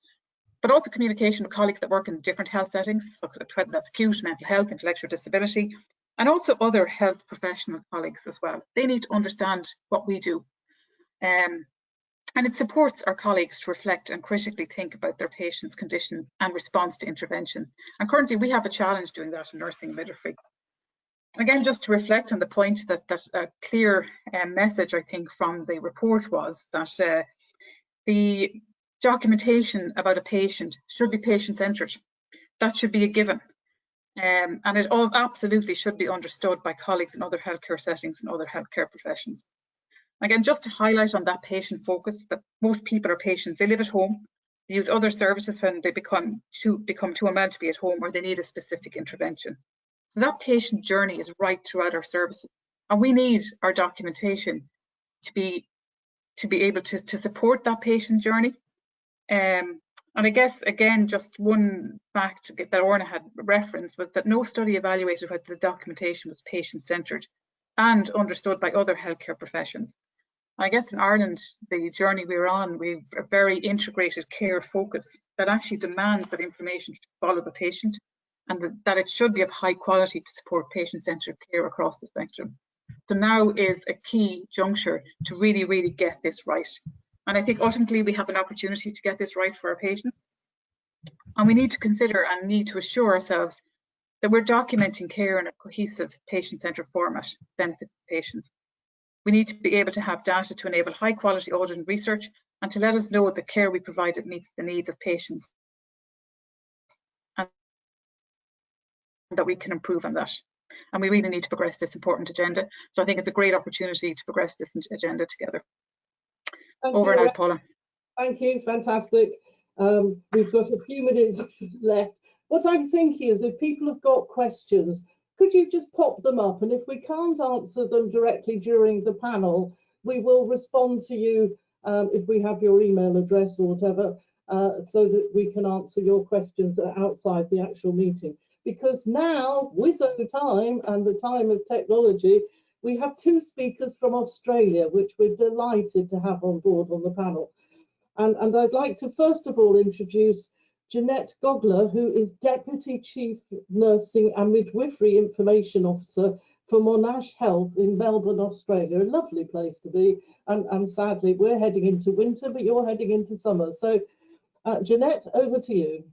but also communication with colleagues that work in different health settings, whether that's acute, mental health, intellectual disability, and also other health professional colleagues as well. They need to understand what we do. And it supports our colleagues to reflect and critically think about their patient's condition and response to intervention. And currently we have a challenge doing that in nursing and midwifery. Again, just to reflect on the point that a clear message, I think, from the report was that the documentation about a patient should be patient-centred. That should be a given. And it all absolutely should be understood by colleagues in other healthcare settings and other healthcare professions. Again, just to highlight on that patient focus, that most people are patients, they live at home, They use other services when they become too unwell to be at home or they need a specific intervention. So that patient journey is right throughout our services, and we need our documentation to be able to support that patient journey. And I guess, again, just one fact that Orna had referenced was that no study evaluated whether the documentation was patient-centred and understood by other healthcare professions. I guess in Ireland, the journey we're on, we've a very integrated care focus that actually demands that information should follow the patient and that it should be of high quality to support patient-centred care across the spectrum. So now is a key juncture to really, really get this right. And I think ultimately we have an opportunity to get this right for our patients. And we need to consider and need to assure ourselves that we're documenting care in a cohesive patient-centred format, benefits patients. We need to be able to have data to enable high quality audit and research and to let us know the care we provided meets the needs of patients and that we can improve on that. And we really need to progress this important agenda. So I think it's a great opportunity to progress this agenda together. Over and out, Paula. Thank you, fantastic. We've got a few minutes left. What I'm thinking is if people have got questions, could you just pop them up? And if we can't answer them directly during the panel, we will respond to you if we have your email address or whatever, so that we can answer your questions outside the actual meeting. Because now, Wizzo time and the time of technology, we have two speakers from Australia, which we're delighted to have on board on the panel. And I'd like to first of all introduce Jeanette Gogler, who is Deputy Chief Nursing and Midwifery Information Officer for Monash Health in Melbourne, Australia. A lovely place to be. And sadly, we're heading into winter, but you're heading into summer. So, Jeanette, over to you.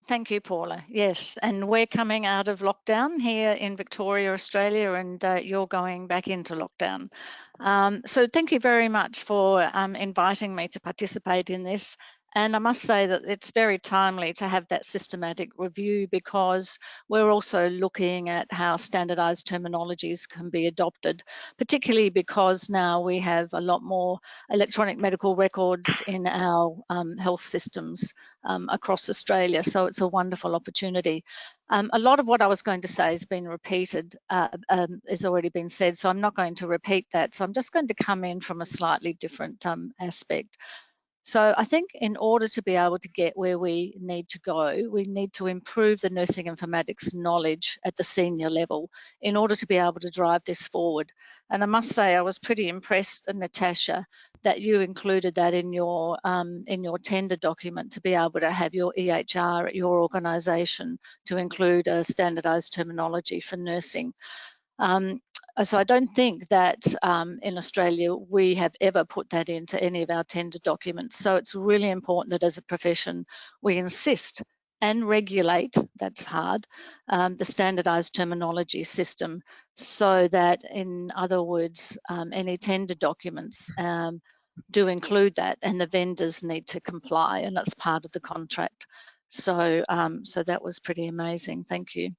Thank you, Paula. Yes, and we're coming out of lockdown here in Victoria, Australia, and you're going back into lockdown. So thank you very much for inviting me to participate in this. And I must say that it's very timely to have that systematic review because we're also looking at how standardised terminologies can be adopted, particularly because now we have a lot more electronic medical records in our health systems across Australia. So it's a wonderful opportunity. A lot of what I was going to say has been repeated, has already been said, so I'm not going to repeat that. So I'm just going to come in from a slightly different aspect. So I think in order to be able to get where we need to go, we need to improve the nursing informatics knowledge at the senior level in order to be able to drive this forward. And I must say I was pretty impressed, Natasha, that you included that in your tender document to be able to have your EHR at your organisation to include a standardised terminology for nursing. So I don't think that in Australia we have ever put that into any of our tender documents. So it's really important that as a profession we insist and regulate, that's hard, the standardised terminology system so that, in other words, any tender documents do include that and the vendors need to comply, and that's part of the contract. So, so that was pretty amazing. Thank you.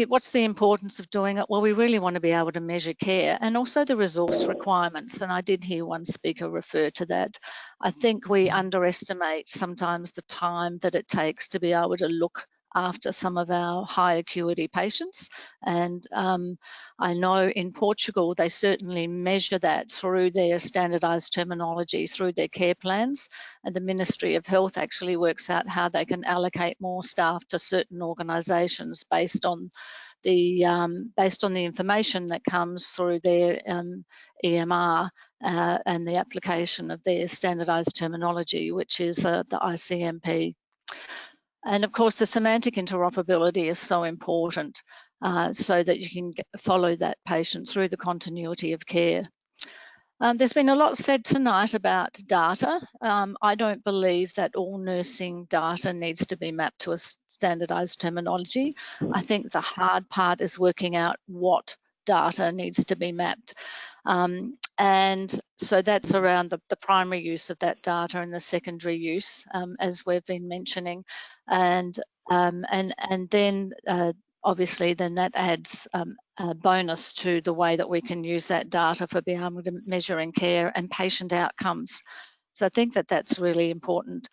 What's the importance of doing it? Well, we really want to be able to measure care and also the resource requirements. And I did hear one speaker refer to that. I think we underestimate sometimes the time that it takes to be able to look after some of our high acuity patients. And I know in Portugal, they certainly measure that through their standardised terminology, through their care plans. And the Ministry of Health actually works out how they can allocate more staff to certain organisations based on the information that comes through their EMR and the application of their standardised terminology, which is the ICMP. And of course, the semantic interoperability is so important so that you can follow that patient through the continuity of care. There's been a lot said tonight about data. I don't believe that all nursing data needs to be mapped to a standardised terminology. I think the hard part is working out what data needs to be mapped. And so that's around the primary use of that data and the secondary use, as we've been mentioning. And then obviously then that adds a bonus to the way that we can use that data for being able to measure and care and patient outcomes. So I think that that's really important.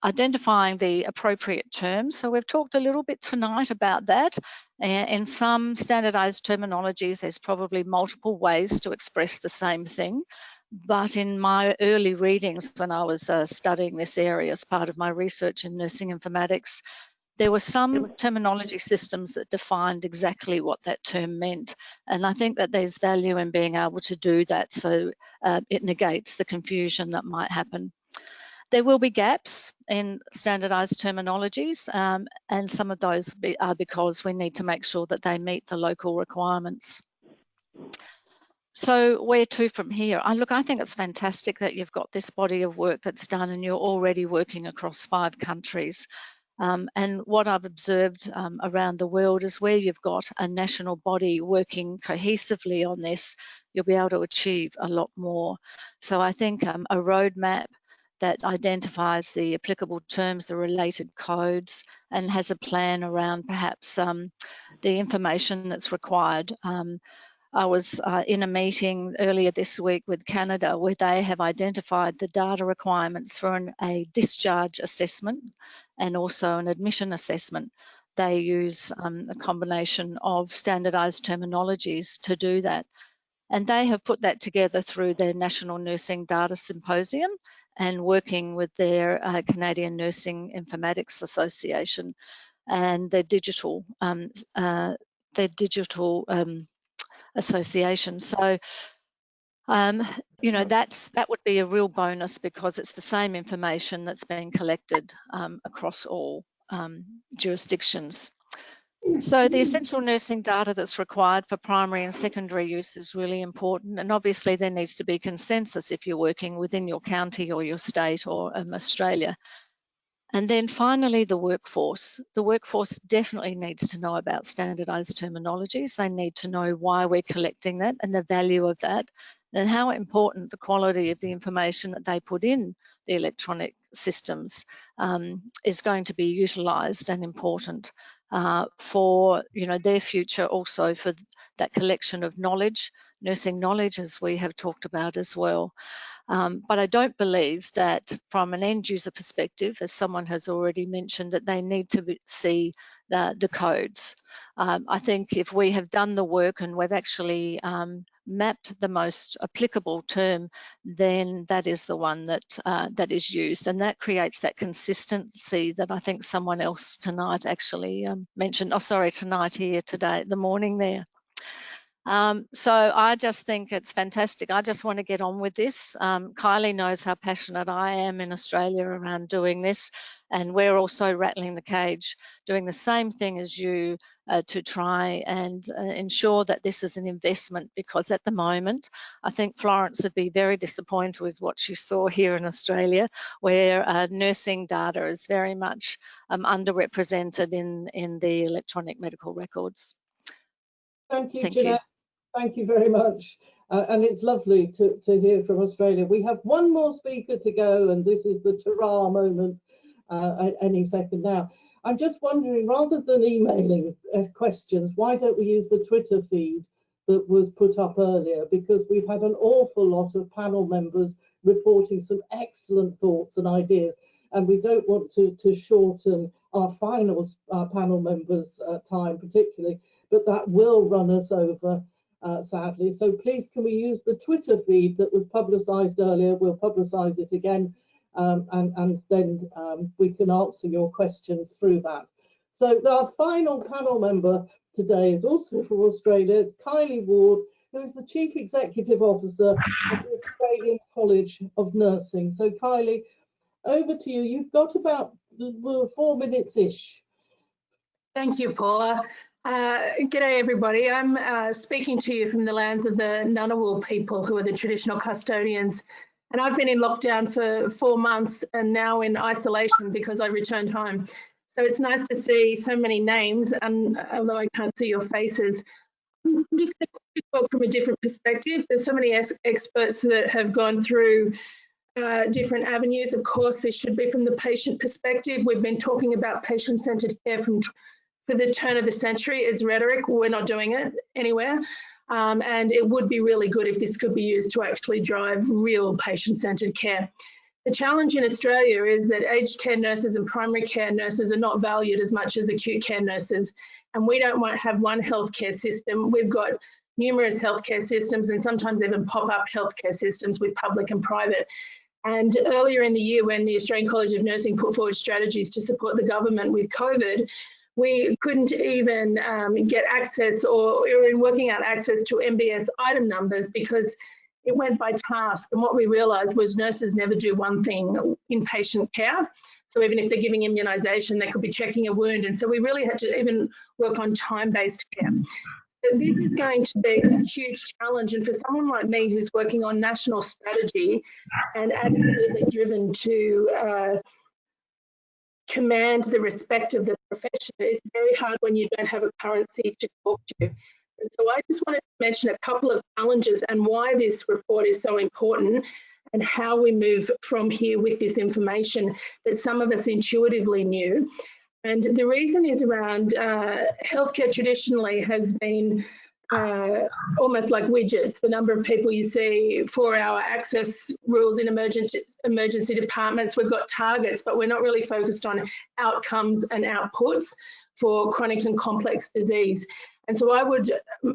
Identifying the appropriate terms. So we've talked a little bit tonight about that. In some standardized terminologies, there's probably multiple ways to express the same thing. But in my early readings, when I was studying this area as part of my research in nursing informatics, there were some terminology systems that defined exactly what that term meant. And I think that there's value in being able to do that, so it negates the confusion that might happen. There will be gaps in standardized terminologies, and some of those are because we need to make sure that they meet the local requirements. So where to from here? I think it's fantastic that you've got this body of work that's done and you're already working across 5 countries. And what I've observed around the world is where you've got a national body working cohesively on this, you'll be able to achieve a lot more. So I think a roadmap that identifies the applicable terms, the related codes, and has a plan around perhaps the information that's required. I was in a meeting earlier this week with Canada where they have identified the data requirements for a discharge assessment and also an admission assessment. They use a combination of standardised terminologies to do that. And they have put that together through their National Nursing Data Symposium and working with their Canadian Nursing Informatics Association and their digital association. So, you know, that would be a real bonus because it's the same information that's being collected across all jurisdictions. So the essential nursing data that's required for primary and secondary use is really important, and obviously there needs to be consensus if you're working within your county or your state or Australia. And then finally, the workforce. The workforce definitely needs to know about standardised terminologies. They need to know why we're collecting that and the value of that, and how important the quality of the information that they put in the electronic systems is going to be utilised and important for, you know, their future, also for that collection of knowledge, nursing knowledge, as we have talked about as well. But I don't believe that from an end user perspective, as someone has already mentioned, that they need to see the codes. I think if we have done the work and we've actually mapped the most applicable term, then that is the one that that is used, and that creates that consistency that I think someone else tonight actually mentioned. Oh, sorry, tonight here today, the morning there. So I just think it's fantastic. I just want to get on with this. Kylie knows how passionate I am in Australia around doing this, and we're also rattling the cage, doing the same thing as you to try and ensure that this is an investment, because at the moment, I think Florence would be very disappointed with what she saw here in Australia, where nursing data is very much underrepresented in the electronic medical records. Thank you, Jeanette. Thank you very much. And it's lovely to hear from Australia. We have one more speaker to go, and this is the ta-ra moment any second now. I'm just wondering, rather than emailing questions, why don't we use the Twitter feed that was put up earlier? Because we've had an awful lot of panel members reporting some excellent thoughts and ideas, and we don't want to shorten our final panel members' time particularly, but that will run us over. Sadly. So please, can we use the Twitter feed that was publicised earlier? We'll publicise it again, and then we can answer your questions through that. So our final panel member today is also from Australia. It's Kylie Ward, who is the Chief Executive Officer of the Australian College of Nursing. So Kylie, over to you. You've got about 4 minutes-ish. Thank you, Paula. G'day everybody. I'm speaking to you from the lands of the Ngunnawal people, who are the traditional custodians. And I've been in lockdown for 4 months and now in isolation because I returned home. So it's nice to see so many names, and although I can't see your faces, I'm just going to talk from a different perspective. There's so many experts that have gone through different avenues. Of course, this should be from the patient perspective. We've been talking about patient-centred care for the turn of the century. It's rhetoric. We're not doing it anywhere. and it would be really good if this could be used to actually drive real patient-centred care. The challenge in Australia is that aged care nurses and primary care nurses are not valued as much as acute care nurses, and we don't want to have one healthcare system. We've got numerous healthcare systems and sometimes even pop-up healthcare systems with public and private. And earlier in the year, when the Australian College of Nursing put forward strategies to support the government with COVID, we couldn't even get access, or we were in working out access to MBS item numbers because it went by task. And what we realised was nurses never do one thing in patient care. So even if they're giving immunisation, they could be checking a wound. And so we really had to even work on time-based care. So this is going to be a huge challenge. And for someone like me who's working on national strategy and absolutely driven to command the respect of the profession, it's very hard when you don't have a currency to talk to. And so I just wanted to mention a couple of challenges and why this report is so important and how we move from here with this information that some of us intuitively knew. And the reason is around healthcare traditionally has been almost like widgets. The number of people you see, 4-hour access rules in emergency departments. We've got targets, but we're not really focused on outcomes and outputs for chronic and complex disease. And so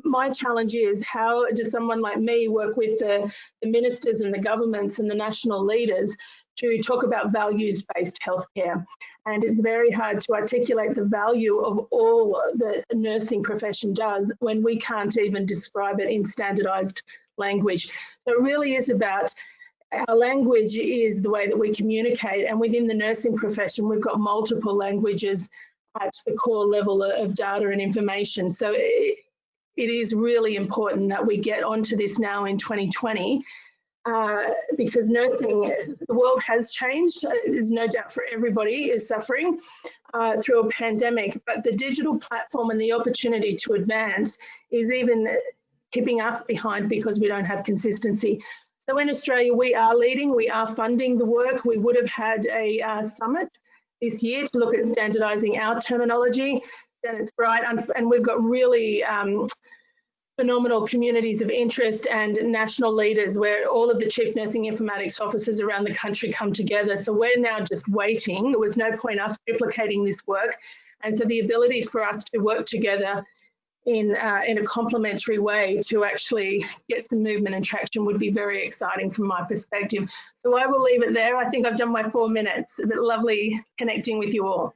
my challenge is, how does someone like me work with the ministers and the governments and the national leaders to talk about values-based healthcare? And it's very hard to articulate the value of all that the nursing profession does when we can't even describe it in standardised language. So it really is about our language is the way that we communicate, and within the nursing profession, we've got multiple languages at the core level of data and information. So it is really important that we get onto this now in 2020 because nursing, the world has changed. There's no doubt for everybody is suffering through a pandemic, but the digital platform and the opportunity to advance is even keeping us behind because we don't have consistency. So in Australia, we are leading, we are funding the work. We would have had a summit this year to look at standardising our terminology. Then it's right, and we've got really phenomenal communities of interest and national leaders where all of the chief nursing informatics officers around the country come together. So we're now just waiting. There was no point us duplicating this work. And so the ability for us to work together in a complementary way to actually get some movement and traction would be very exciting from my perspective. So I will leave it there. I think I've done my 4 minutes, but lovely connecting with you all.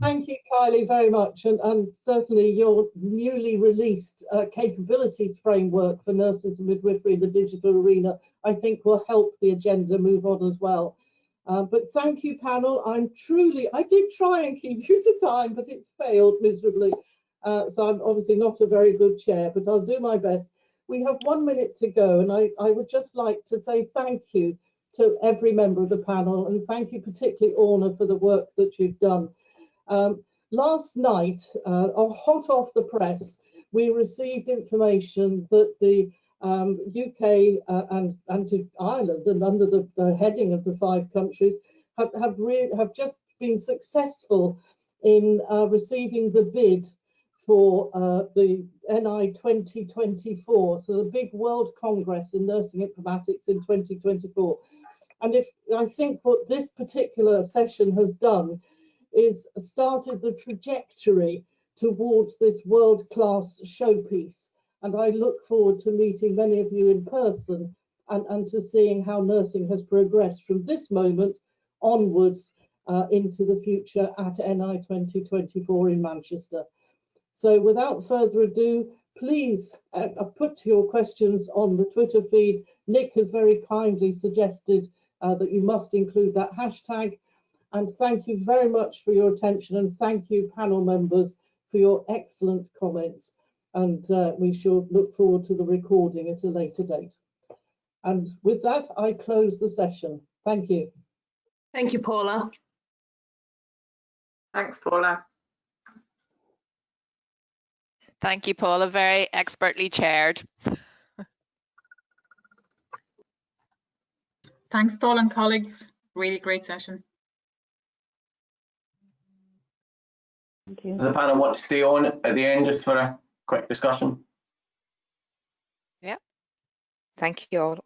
Thank you, Kylie, very much. And certainly your newly released capabilities framework for nurses and midwifery in the digital arena, I think will help the agenda move on as well. But thank you, panel. I did try and keep you to time, but it's failed miserably. So I'm obviously not a very good chair, but I'll do my best. We have 1 minute to go, and I would just like to say thank you to every member of the panel, and thank you particularly, Orna, for the work that you've done. Last night, hot off the press, we received information that the UK and to Ireland, and under the heading of the 5 countries, have just been successful in receiving the bid for the NI 2024, so the big World Congress in Nursing Informatics in 2024. And I think what this particular session has done is started the trajectory towards this world-class showpiece. And I look forward to meeting many of you in person and to seeing how nursing has progressed from this moment onwards into the future at NI 2024 in Manchester. So without further ado, please put your questions on the Twitter feed. Nick has very kindly suggested that you must include that hashtag. And thank you very much for your attention, and thank you, panel members, for your excellent comments. And we shall look forward to the recording at a later date. And with that, I close the session. Thank you. Thank you, Paula. Thanks, Paula. Thank you, Paula, very expertly chaired. Thanks, Paul and colleagues. Really great session. Thank you. Does the panel want to stay on at the end just for a quick discussion? Thank you all.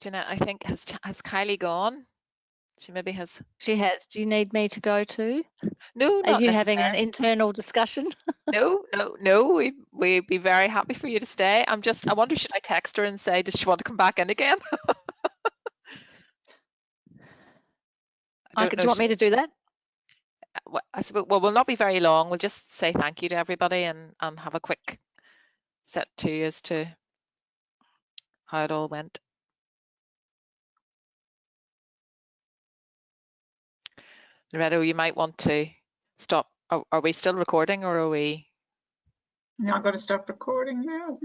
Jeanette, I think has Kylie gone? She maybe has. She has. Do you need me to go too? No, Are not you having an necessarily. internal discussion? No. We'd be very happy for you to stay. I wonder, should I text her and say, does she want to come back in again? I don't Do know. you want me to do that? I suppose, well, we'll not be very long. We'll just say thank you to everybody and have a quick set to as to how it all went. Loretto, you might want to stop. Are we still recording, or are we? Now I'm going to stop recording now.